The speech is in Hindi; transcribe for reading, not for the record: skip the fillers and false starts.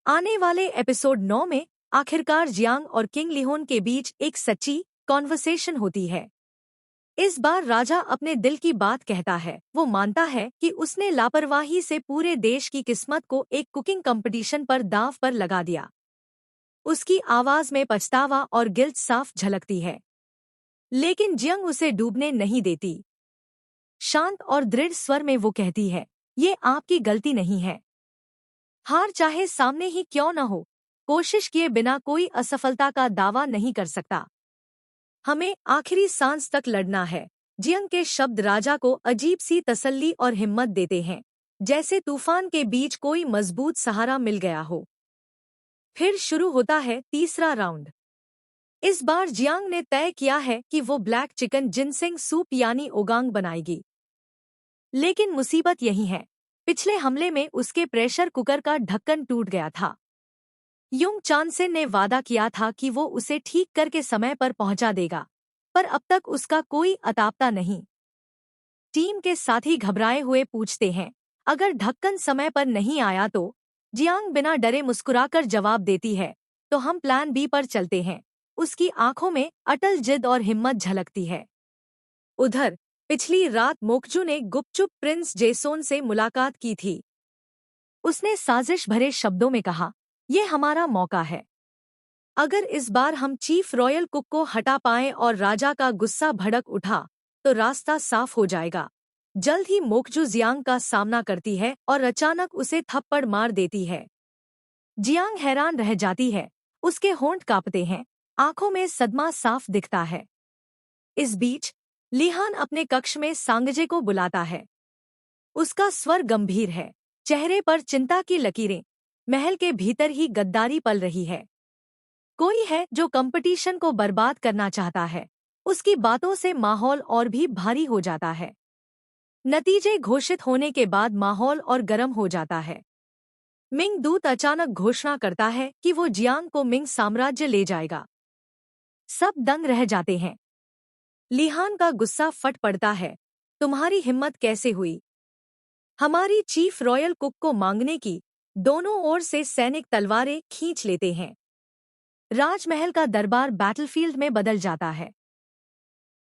आने वाले एपिसोड 9 में आखिरकार जियांग और किंग लिहोन के बीच एक सच्ची कॉन्वर्सेशन होती है। इस बार राजा अपने दिल की बात कहता है। वो मानता है कि उसने लापरवाही से पूरे देश की किस्मत को एक कुकिंग कंपटीशन पर दांव पर लगा दिया। उसकी आवाज में पछतावा और गिल्ट साफ झलकती है। लेकिन जियांग उसे डूबने नहीं देती। शांत और दृढ़ स्वर में वो कहती है, ये आपकी गलती नहीं है। हार चाहे सामने ही क्यों न हो, कोशिश किए बिना कोई असफलता का दावा नहीं कर सकता। हमें आखिरी सांस तक लड़ना है। जियांग के शब्द राजा को अजीब सी तसल्ली और हिम्मत देते हैं, जैसे तूफान के बीच कोई मजबूत सहारा मिल गया हो। फिर शुरू होता है तीसरा राउंड। इस बार जियांग ने तय किया है कि वो ब्लैक चिकन जिनसेंग सूप यानी ओगांग बनाएगी। लेकिन मुसीबत यही है, पिछले हमले में उसके प्रेशर कुकर का ढक्कन टूट गया था। युंग चानसेन ने वादा किया था कि वो उसे ठीक करके समय पर पहुंचा देगा, पर अब तक उसका कोई अतापता नहीं। टीम के साथी घबराए हुए पूछते हैं, अगर ढक्कन समय पर नहीं आया तो? जियांग बिना डरे मुस्कुराकर जवाब देती है, तो हम प्लान बी पर चलते हैं। उसकी आंखों में अटल जिद और हिम्मत झलकती है। उधर पिछली रात मोकजू ने गुपचुप प्रिंस जेसोन से मुलाकात की थी। उसने साजिश भरे शब्दों में कहा, ये हमारा मौका है। अगर इस बार हम चीफ रॉयल कुक को हटा पाएं और राजा का गुस्सा भड़क उठा, तो रास्ता साफ हो जाएगा। जल्द ही मोकजू जियांग का सामना करती है और अचानक उसे थप्पड़ मार देती है। जियांग हैरान रह जाती है, उसके होंठ कांपते हैं, आंखों में सदमा साफ दिखता है। इस बीच लिहान अपने कक्ष में सांगजे को बुलाता है। उसका स्वर गंभीर है, चेहरे पर चिंता की लकीरें। महल के भीतर ही गद्दारी पल रही है। कोई है जो कंपटीशन को बर्बाद करना चाहता है। उसकी बातों से माहौल और भी भारी हो जाता है। नतीजे घोषित होने के बाद माहौल और गर्म हो जाता है। मिंग दूत अचानक घोषणा करता है कि वो जियांग को मिंग साम्राज्य ले जाएगा। सब दंग रह जाते हैं। लिहान का गुस्सा फट पड़ता है, तुम्हारी हिम्मत कैसे हुई हमारी चीफ रॉयल कुक को मांगने की? दोनों ओर से सैनिक तलवारें खींच लेते हैं। राजमहल का दरबार बैटलफील्ड में बदल जाता है।